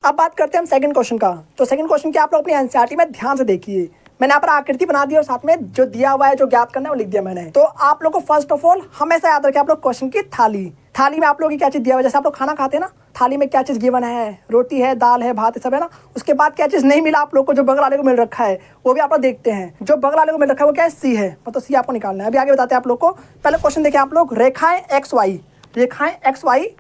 अब बात करते हैं हम सेकंड क्वेश्चन का। तो सेकंड क्वेश्चन की आप लोग अपनी एनसीईआरटी में ध्यान से देखिए। मैंने यहाँ पर आकृति बना दी और साथ में जो दिया हुआ है जो ज्ञात करना है वो लिख दिया मैंने। तो आप लोग को फर्स्ट ऑफ ऑल हमेशा याद रखें आप लोग क्वेश्चन की थाली में आप लोग की क्या चीज दिया हुआ है। जैसे आप लोग खाना खाते हैं ना, थाली में क्या चीज गिवन है, रोटी है, दाल है, भात सब है ना। उसके बाद क्या चीज नहीं मिला आप लोग को, जो बगल वाले को मिल रखा है वो भी आप लोग देखते हैं। जो बगल वाले को मिल रखा है वो क्या है, सी है, मतलब सी आपको निकालना है। अभी आगे बताते हैं आप लोग को। पहले क्वेश्चन देखिए आप लोग, रेखाएं एक्स वाई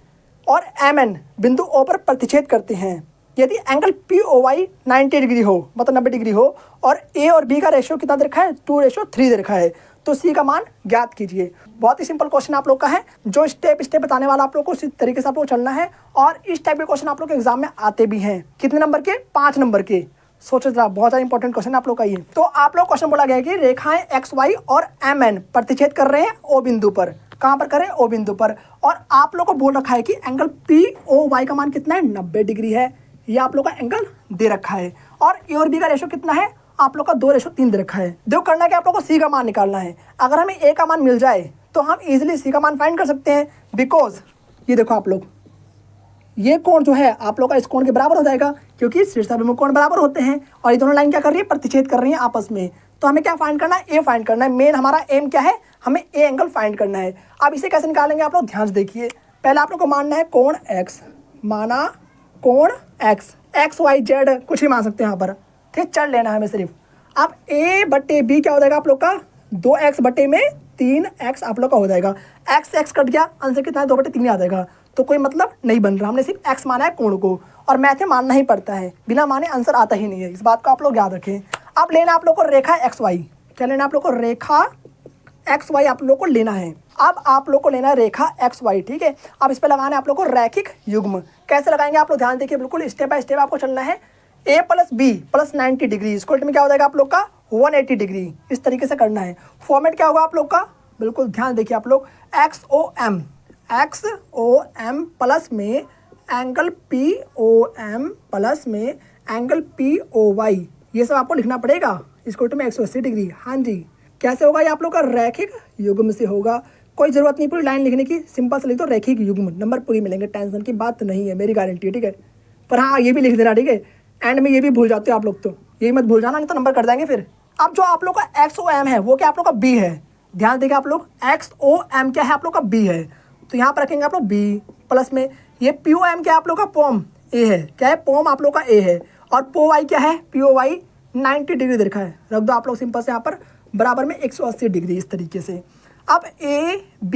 और MN बिंदु O पर प्रतिच्छेद करते हैं। यदि एंगल POY 90 डिग्री हो, मतलब 90 डिग्री हो, और A और B का रेशियो कितना दे रखा है, 2:3 दे रखा है, तो C का मान ज्ञात कीजिए। बहुत ही सिंपल क्वेश्चन आप लोग का है, जो स्टेप बताने वाला आप लोग को उसी तरीके से आप लोग चलना है। और इस टाइप के क्वेश्चन आप लोग के एग्जाम में आते भी हैं। कितने नंबर के, 5 नंबर के। सोचो जरा, बहुत ज़्यादा इंपॉर्टेंट क्वेश्चन आप लोग का ये। तो आप लोग क्वेश्चन बोला गया है कि रेखाएं XY और MN प्रतिच्छेद कर रहे हैं O बिंदु पर। कहाँ पर करें, O बिंदु पर। और आप लोग को बोल रखा है कि एंगल POY का मान कितना है, 90 डिग्री है। ये आप लोग का एंगल दे रखा है। और A और B का रेशियो कितना है, आप लोग का 2:3 दे रखा है। जो करना है कि आप लोग को C का मान निकालना है। अगर हमें A का मान मिल जाए तो हम इजीली C का मान फाइंड कर सकते हैं। बिकॉज ये देखो आप लोग, ये कोण जो है आप लोग का इस कोण के बराबर हो जाएगा, क्योंकि शीर्षाभिमुख कोण बराबर होते हैं। और ये दोनों लाइन क्या कर रही है, प्रतिच्छेद कर रही है आपस में। तो हमें क्या फाइंड करना है, A फाइंड करना है। मेन हमारा एम क्या है, हमें A एंगल फाइंड करना है। अब इसे कैसे निकालेंगे आप लोग ध्यान से देखिए। पहले आप लोग को मानना है कोण X, माना कोण XYZ कुछ भी मान सकते हैं यहाँ पर, ठीक, चढ़ लेना है हमें सिर्फ। अब A/B क्या हो जाएगा आप लोग का, 2x/3x आप लोग का हो जाएगा। x कट गया, आंसर कितना है, 2/3 आ जाएगा। तो कोई मतलब नहीं बन रहा, हमने सिर्फ x माना है कोण को। और मैथ में मानना ही पड़ता है, बिना माने आंसर आता ही नहीं है, इस बात को आप लोग याद रखें। अब लेना आप लोग को रेखा XY, क्या लेना आप लोग को, रेखा XY आप लोग को लेना है। अब आप लोग को लेना है रेखा XY, ठीक है। अब इस पे लगाना है आप लोग को रैखिक युग्म। कैसे लगाएंगे आप लोग ध्यान देखिए, बिल्कुल स्टेप बाय स्टेप आपको चलना है। A + B + 90 डिग्री इसको में क्या हो जाएगा आप लोग का, 180 डिग्री। इस तरीके से करना है। फॉर्मेट क्या होगा आप लोग का, बिल्कुल ध्यान देखिए आप लोग, XOM प्लस में एंगल POM प्लस में एंगल POY, ये सब आपको लिखना पड़ेगा। इसको में 180 डिग्री। हाँ जी, कैसे होगा ये आप लोग का, रैखिक युग्म से होगा। कोई ज़रूरत नहीं पूरी लाइन लिखने की, सिंपल से लिख दो रैखिक युग्म, नंबर पूरी मिलेंगे, टेंशन की बात नहीं है, मेरी गारंटी है, ठीक है। पर हाँ, ये भी लिख देना, ठीक है। एंड में ये भी भूल जाते हो आप लोग, तो ये मत भूल जाना, नहीं तो नंबर कर देंगे फिर। अब जो आप लोग का XOM है वो क्या आप लोग का B है। ध्यान देखिए आप लोग, XOM क्या है आप लोग का B है। तो यहाँ पर रखेंगे आप लोग B प्लस में ये POM क्या है आप लोग का, POM A है, क्या है, POM आप लोग का A है। और POY क्या है, POY 90 डिग्री दे रखा है, रख दो आप लोग सिंपल से यहाँ पर बराबर में 180 डिग्री, इस तरीके से। अब AB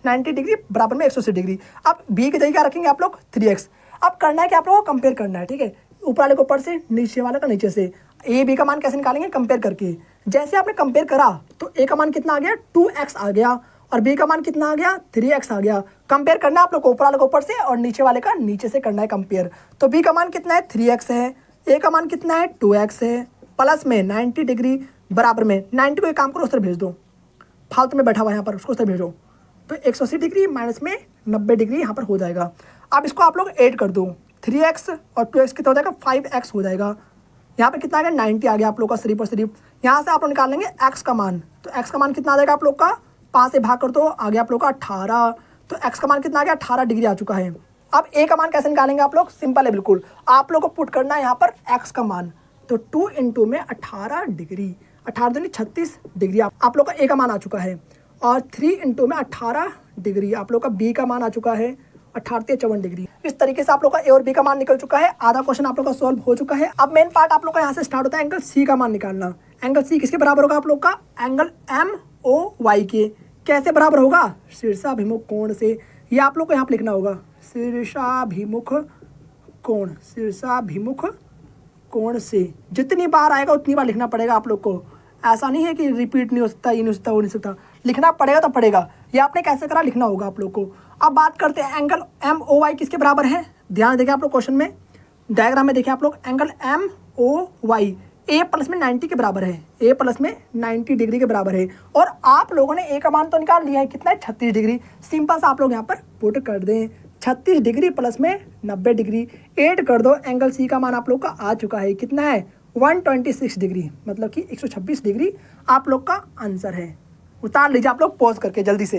90 डिग्री बराबर में 180 डिग्री। अब B की जगह क्या रखेंगे आप लोग, 3x। अब करना है कि आप लोगों को कंपेयर करना है, ठीक है। ऊपर वाले को ऊपर से, नीचे वाले का नीचे से। A B का मान कैसे निकालेंगे, कंपेयर करके। जैसे आपने कंपेयर करा तो A का मान कितना आ गया, 2x आ गया, और B का मान कितना आ गया, 3x आ गया। कंपेयर करना है आप लोग को ऊपर वाले को ऊपर से और नीचे वाले का नीचे से करना है कंपेयर। तो B का मान कितना है, 3x है, A का मान कितना है, 2x है, प्लस में 90 डिग्री बराबर में 90 को एक काम करो उस तरह भेज दो, फालतू में बैठा हुआ यहाँ पर, उसको उस तरह भेजो। तो 180 डिग्री माइनस में 90 डिग्री यहाँ पर हो जाएगा। अब इसको आप लोग ऐड कर दो, 3x और 2x कितना हो जाएगा, 5x हो जाएगा। यहाँ पे कितना आ गया, 90 आ गया आप लोग का सिर्फ और सिर्फ। यहाँ से आप लोग निकाल लेंगे x का मान। तो x का मान कितना आ जाएगा आप लोग का, 5 से भाग कर दो, आ गया आप लोग का 18। तो x का मान कितना आ गया, 18 डिग्री आ चुका है। अब A का मान कैसे निकालेंगे आप लोग, सिंपल है बिल्कुल। आप लोग को पुट करना है यहाँ पर x का मान। तो 2 × में 18 डिग्री, 18 दूनी 36 डिग्री आप लोग का A का मान आ चुका है। और 3 × में 18 डिग्री आप लोग का B का मान आ चुका है, 18 × 54 डिग्री। इस तरीके से आप लोग का A और B का मान निकल चुका है। आधा क्वेश्चन आप लोग का सॉल्व हो चुका है। अब मेन पार्ट आप लोग का यहाँ से स्टार्ट होता है, एंगल C का मान निकालना। एंगल C किसके बराबर होगा आप लोग का, एंगल MOY के। कैसे बराबर होगा, शीर्षाभिमुख कोण से। ये आप लोग को यहाँ पर लिखना होगा, शीर्षाभिमुख कोण, शीर्षाभिमुख कोण से। जितनी बार आएगा उतनी बार लिखना पड़ेगा आप लोग को। ऐसा नहीं है कि रिपीट नहीं हो सकता, ये नहीं हो सकता, वो नहीं हो सकता, लिखना पड़ेगा तो पड़ेगा। ये आपने कैसे करा, लिखना होगा आप लोग को। अब बात करते हैं एंगल MOY किसके बराबर है। ध्यान देखिए आप लोग क्वेश्चन में, डायग्राम में देखिए आप लोग, एंगल MOY A प्लस में 90 के बराबर है, A प्लस में 90 डिग्री के बराबर है। और आप लोगों ने A का मान तो निकाल लिया है, कितना है, 36 डिग्री। सिंपल से आप लोग यहाँ पर पुट कर दें, 36 डिग्री प्लस में 90 डिग्री, ऐड कर दो। एंगल C का मान आप लोग का आ चुका है, कितना है, 126 डिग्री, मतलब कि 126 डिग्री आप लोग का आंसर है। उतार लीजिए आप लोग पॉज करके जल्दी से।